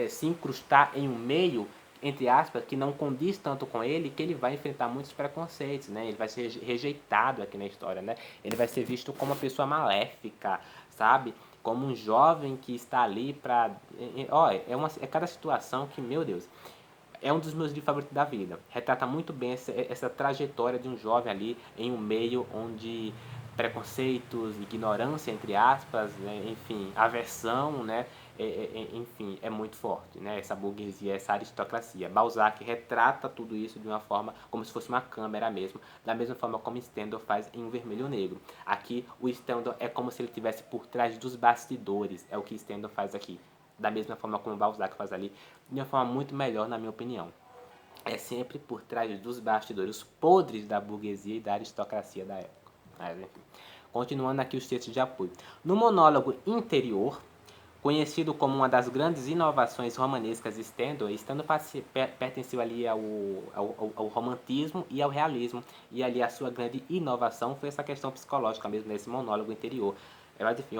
se incrustar em um meio, entre aspas, que não condiz tanto com ele, que ele vai enfrentar muitos preconceitos, né? Ele vai ser rejeitado aqui na história, né? Ele vai ser visto como uma pessoa maléfica, sabe? como um jovem que está ali para... É cada situação que, meu Deus, é um dos meus livros favoritos da vida. Retrata muito bem essa trajetória de um jovem ali em um meio onde preconceitos, ignorância, entre aspas, né, enfim, aversão, né, enfim, é muito forte, né, essa burguesia, essa aristocracia. Balzac retrata tudo isso de uma forma como se fosse uma câmera mesmo, da mesma forma como Stendhal faz em O Vermelho e o Negro. Aqui o Stendhal é como se ele estivesse por trás dos bastidores, é o que Stendhal faz aqui, da mesma forma como Balzac faz ali, de uma forma muito melhor, na minha opinião. É sempre por trás dos bastidores, os podres da burguesia e da aristocracia da época. Mas, enfim. Continuando aqui os textos de apoio. No monólogo interior, conhecido como uma das grandes inovações romanescas de Stendhal, pertenceu ali ao romantismo e ao realismo, e ali a sua grande inovação foi essa questão psicológica mesmo, nesse monólogo interior. Mas enfim,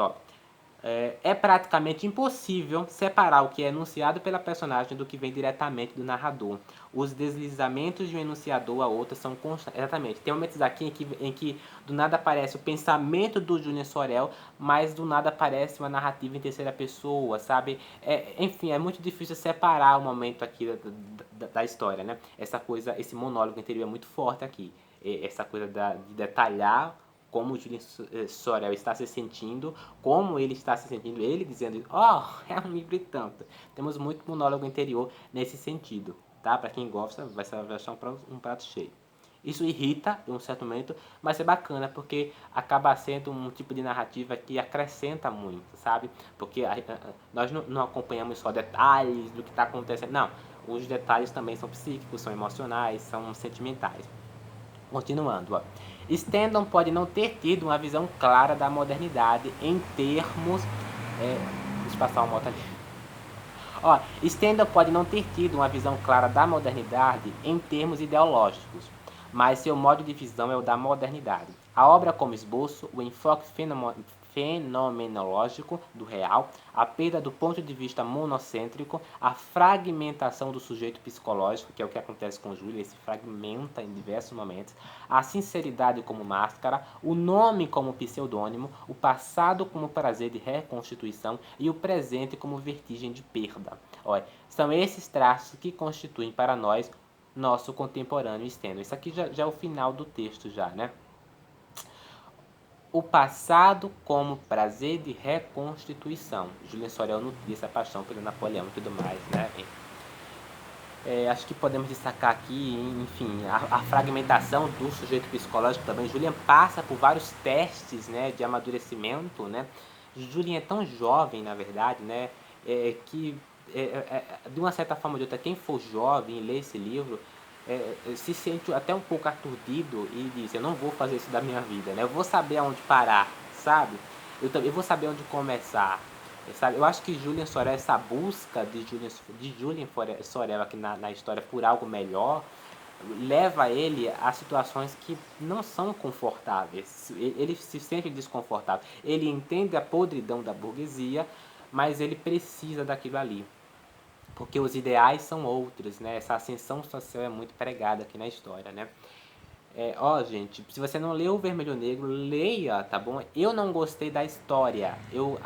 é praticamente impossível separar o que é enunciado pela personagem do que vem diretamente do narrador. Os deslizamentos de um enunciador a outro são constantes. Exatamente. Tem momentos aqui em que do nada aparece o pensamento do Julian Sorel, mas do nada aparece uma narrativa em terceira pessoa, sabe? Enfim, é muito difícil separar o momento aqui da história, né? Essa coisa, esse monólogo interior é muito forte aqui. Essa coisa de detalhar como o Julian Sorel está se sentindo, como ele está se sentindo, ele dizendo, é um livro e tanto. Temos muito monólogo interior nesse sentido, tá? Para quem gosta, vai achar um prato cheio. Isso irrita em um certo momento, mas é bacana porque acaba sendo um tipo de narrativa que acrescenta muito, sabe? Porque nós não acompanhamos só detalhes do que está acontecendo, não. Os detalhes também são psíquicos, são emocionais, são sentimentais. Continuando, Stendhal pode não ter tido uma visão clara da modernidade em termos... deixa eu passar uma moto ali. Stendhal pode não ter tido uma visão clara da modernidade em termos ideológicos, mas seu modo de visão é o da modernidade. A obra como esboço, o enfoque fenomenológico do real, a perda do ponto de vista monocêntrico, a fragmentação do sujeito psicológico, que é o que acontece com o Júlio, ele se fragmenta em diversos momentos, a sinceridade como máscara, o nome como pseudônimo, o passado como prazer de reconstituição e o presente como vertigem de perda. Olha, são esses traços que constituem para nós nosso contemporâneo Stendhal. Isso aqui já é o final do texto já, né? O passado como prazer de reconstituição. Julian Sorel nutria essa paixão pelo Napoleão e tudo mais, né? Acho que podemos destacar aqui, enfim, a fragmentação do sujeito psicológico também. Julian passa por vários testes, né, de amadurecimento, né? Julian é tão jovem, na verdade, né, que de uma certa forma ou de outra, quem for jovem e lê esse livro se sente até um pouco aturdido e diz, eu não vou fazer isso da minha vida, né? Eu vou saber aonde parar, sabe? Eu vou saber onde começar, sabe? Eu acho que Julian Sorel, essa busca de Julian Sorel aqui na história por algo melhor, leva ele a situações que não são confortáveis. Ele se sente desconfortável. Ele entende a podridão da burguesia, mas ele precisa daquilo ali. Porque os ideais são outros, né? Essa ascensão social é muito pregada aqui na história, né? Gente, se você não leu o Vermelho e Negro, leia, tá bom? Eu não gostei da história. Eu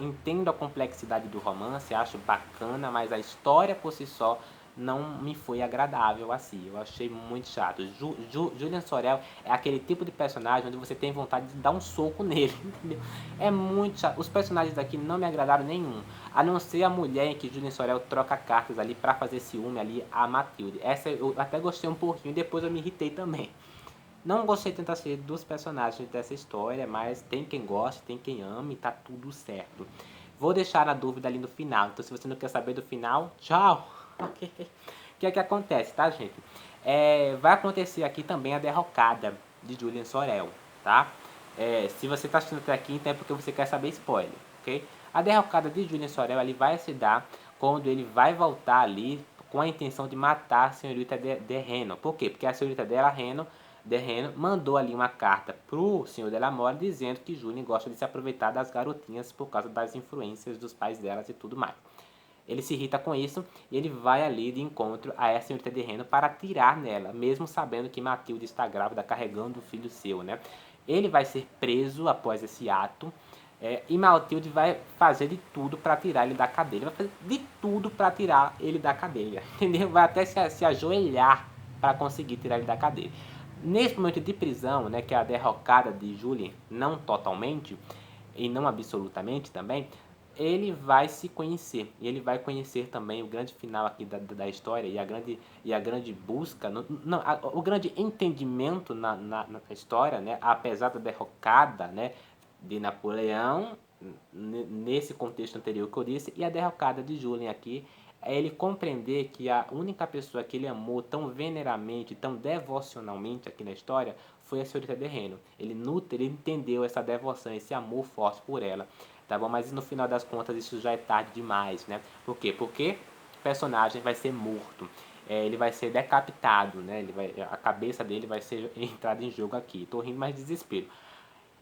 entendo a complexidade do romance, acho bacana, mas a história por si só não me foi agradável assim. Eu achei muito chato. Julian Sorel é aquele tipo de personagem onde você tem vontade de dar um soco nele, entendeu? É muito chato. Os personagens daqui não me agradaram nenhum. A não ser a mulher em que Julian Sorel troca cartas ali pra fazer ciúme ali a Matilde. Essa eu até gostei um pouquinho, depois eu me irritei também. Não gostei tanto assim dos personagens dessa história, mas tem quem goste, tem quem ame, tá tudo certo. Vou deixar a dúvida ali no final, então se você não quer saber do final, tchau! O que é que acontece, tá, gente? Vai acontecer aqui também a derrocada de Julian Sorel, tá? Se você está assistindo até aqui, então é porque você quer saber spoiler, ok? A derrocada de Julian Sorel ali vai se dar quando ele vai voltar ali com a intenção de matar a senhorita de Reno. Por quê? Porque a senhorita de Reno mandou ali uma carta pro senhor Delamore dizendo que Julian gosta de se aproveitar das garotinhas por causa das influências dos pais delas e tudo mais. Ele se irrita com isso e ele vai ali de encontro a essa senhorita de Reno para atirar nela, mesmo sabendo que Matilde está grávida carregando o filho seu, né? Ele vai ser preso após esse ato, E Matilde vai fazer de tudo para tirar ele da cadeia. Vai fazer de tudo para tirar ele da cadeia, entendeu? Vai até se ajoelhar para conseguir tirar ele da cadeia. Nesse momento de prisão, né, que é a derrocada de Julien, não totalmente e não absolutamente também, ele vai se conhecer. E ele vai conhecer também o grande final aqui da história e a grande busca, o grande entendimento na história, né, apesar da derrocada, né, de Napoleão, nesse contexto anterior que eu disse, e a derrocada de Julien aqui, é ele compreender que a única pessoa que ele amou tão veneramente, tão devocionalmente aqui na história, foi a senhorita de Reno. Ele entendeu essa devoção, esse amor forte por ela, tá bom? Mas no final das contas isso já é tarde demais, né? Por quê? Porque o personagem vai ser morto. Ele vai ser decapitado, né? A cabeça dele vai ser entrada em jogo aqui. Tô rindo, mas desespero.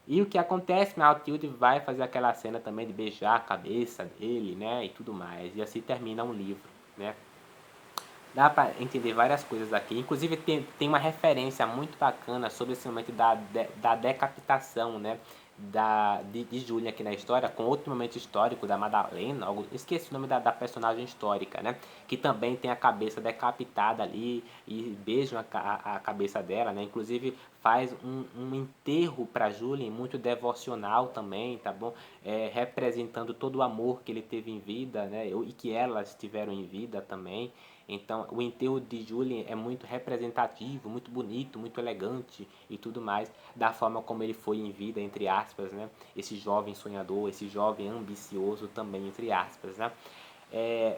E o que acontece? Matilde vai fazer aquela cena também de beijar a cabeça dele, né? E tudo mais. E assim termina um livro, né? Dá para entender várias coisas aqui. Inclusive tem uma referência muito bacana sobre esse momento da decapitação, né? De Julia aqui na história, com outro momento histórico da Madalena, esqueci o nome da personagem histórica, né? Que também tem a cabeça decapitada ali e beijam a cabeça dela, né? Inclusive faz um enterro para Julia muito devocional também, tá bom? Representando todo o amor que ele teve em vida, né? E que elas tiveram em vida também. Então, o enterro de Julien é muito representativo, muito bonito, muito elegante e tudo mais, da forma como ele foi em vida, entre aspas, né? Esse jovem sonhador, esse jovem ambicioso também, entre aspas, né?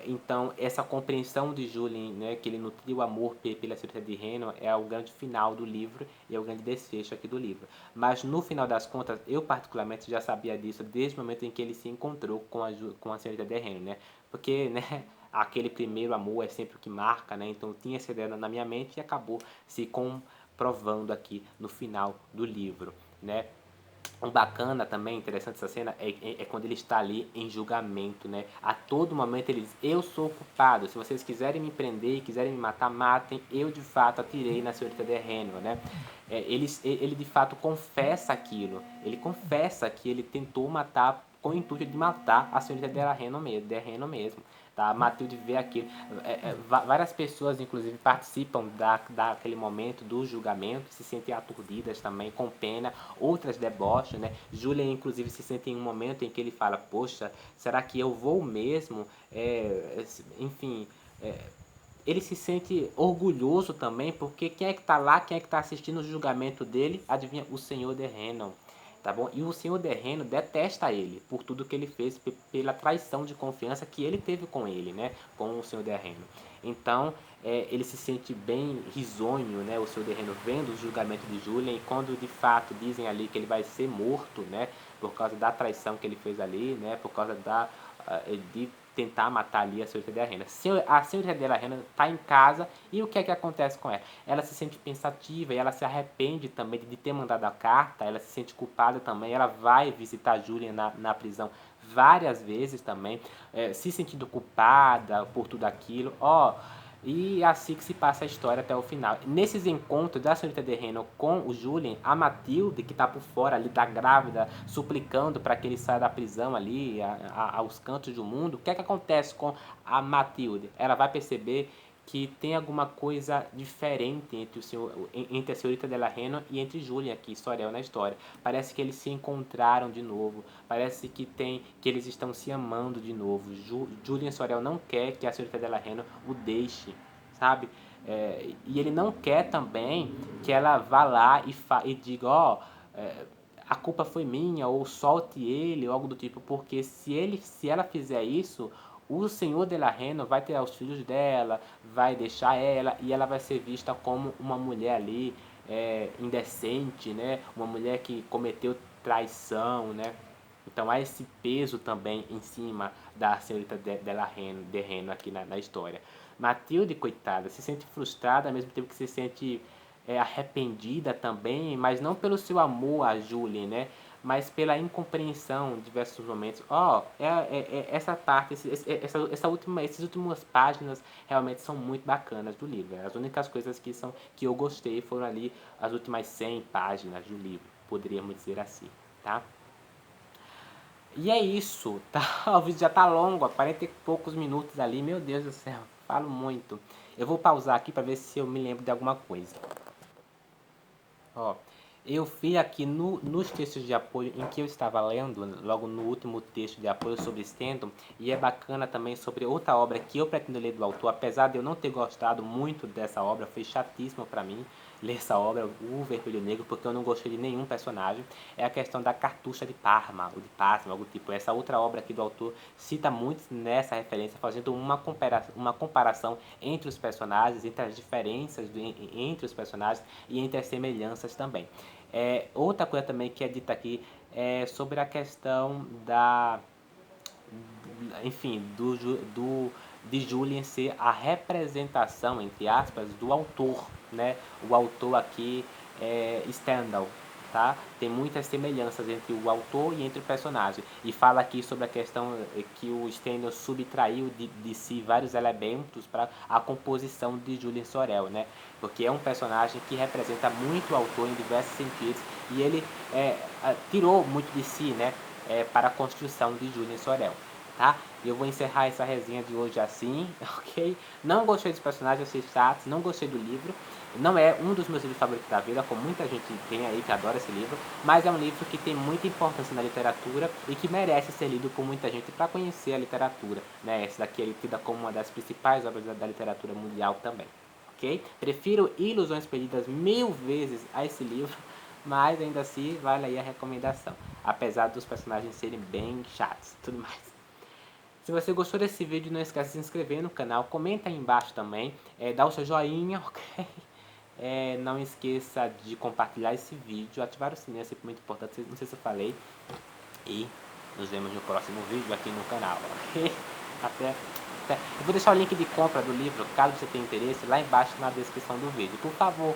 Então, essa compreensão de Julien, né, que ele nutriu amor pela senhorita de Reno, é o grande final do livro e é o grande desfecho aqui do livro. Mas, no final das contas, eu particularmente já sabia disso desde o momento em que ele se encontrou com a senhorita de Reno, né? Porque, né, aquele primeiro amor é sempre o que marca, né? Então, eu tinha essa ideia na minha mente e acabou se comprovando aqui no final do livro, né? O bacana também, interessante essa cena, é quando ele está ali em julgamento, né? A todo momento ele diz, eu sou culpado, se vocês quiserem me prender e quiserem me matar, matem, eu de fato atirei na senhorita de Reno, né? Ele de fato confessa aquilo, ele confessa que ele tentou matar com o intuito de matar a senhorita de Reno mesmo. Tá? Matilde vê aquilo. Várias pessoas, inclusive, participam daquele momento do julgamento, se sentem aturdidas também, com pena, outras debocham, né? Julia, inclusive, se sente em um momento em que ele fala, poxa, será que eu vou mesmo? Enfim, ele se sente orgulhoso também, porque quem é que está lá, quem é que está assistindo o julgamento dele? Adivinha? O senhor de Renan, tá bom? E o senhor de Renan detesta ele por tudo que ele fez, pela traição de confiança que ele teve com ele, né? Com o senhor de Renan. Então, ele se sente bem risonho, né? O senhor de Renan vendo o julgamento de Julian e quando de fato dizem ali que ele vai ser morto, né? Por causa da traição que ele fez ali, né? Por causa de tentar matar ali a senhorita de Rena. A senhorita de Rena está em casa e o que é que acontece com ela? Ela se sente pensativa e ela se arrepende também de ter mandado a carta, ela se sente culpada também, ela vai visitar a Julian na prisão várias vezes também, se sentindo culpada por tudo aquilo. E assim que se passa a história até o final. Nesses encontros da senhorita de Reno com o Julien, a Matilde, que está por fora ali, da grávida, suplicando para que ele saia da prisão ali, aos cantos do mundo, o que é que acontece com a Matilde? Ela vai perceber que tem alguma coisa diferente entre a senhorita de Reno e entre Julien aqui, Sorel na história. Parece que eles se encontraram de novo, parece que eles estão se amando de novo. Julien Sorel não quer que a senhorita de Reno o deixe, sabe? E ele não quer também que ela vá lá e diga, a culpa foi minha, ou solte ele, ou algo do tipo, porque se ela fizer isso, o senhor de la Reno vai ter os filhos dela, vai deixar ela, e ela vai ser vista como uma mulher ali indecente, né? Uma mulher que cometeu traição, né? Então há esse peso também em cima da senhorita de Reno aqui na história. Matilde, coitada, se sente frustrada, ao mesmo tempo que se sente arrependida também, mas não pelo seu amor a Julie, né? Mas pela incompreensão em diversos momentos. Essa parte, essas últimas páginas realmente são muito bacanas do livro. As únicas coisas que eu gostei foram ali as últimas 100 páginas do livro, poderíamos dizer assim, tá? E é isso, tá? O vídeo já tá longo, há 40 e poucos minutos ali, meu Deus do céu, falo muito. Eu vou pausar aqui para ver se eu me lembro de alguma coisa. Ó, eu fui aqui nos textos de apoio em que eu estava lendo, logo no último texto de apoio sobre Stendhal, e é bacana também sobre outra obra que eu pretendo ler do autor, apesar de eu não ter gostado muito dessa obra, foi chatíssimo para mim ler essa obra, O Vermelho Negro, porque eu não gostei de nenhum personagem, é a questão da cartucha de Parma, ou de Parma, algo tipo. Essa outra obra aqui do autor cita muito nessa referência, fazendo uma comparação entre os personagens, entre as diferenças entre os personagens e entre as semelhanças também. Outra coisa também que é dita aqui é sobre a questão da, enfim, de Julien ser a representação, entre aspas, do autor, né? O autor aqui é Stendhal, tá? Tem muitas semelhanças entre o autor e entre o personagem. E fala aqui sobre a questão que o Stendhal subtraiu de si vários elementos para a composição de Julien Sorel, né? Porque é um personagem que representa muito o autor em diversos sentidos e ele tirou muito de si, né? Para a construção de Julien Sorel, tá? Eu vou encerrar essa resenha de hoje assim, ok? Não gostei dos personagens, achei chatos, não gostei do livro. Não é um dos meus livros favoritos da vida, como muita gente tem aí que adora esse livro, mas é um livro que tem muita importância na literatura e que merece ser lido por muita gente para conhecer a literatura, né? Essa daqui é tida como uma das principais obras da literatura mundial também, ok? Prefiro Ilusões Perdidas 1000 vezes a esse livro, mas ainda assim vale aí a recomendação, apesar dos personagens serem bem chatos e tudo mais. Se você gostou desse vídeo, não esquece de se inscrever no canal, comenta aí embaixo também, dá o seu joinha, ok? Não esqueça de compartilhar esse vídeo, ativar o sininho, é sempre muito importante, não sei se eu falei. E nos vemos no próximo vídeo aqui no canal, ok? Até. Eu vou deixar o link de compra do livro, caso você tenha interesse, lá embaixo na descrição do vídeo. Por favor,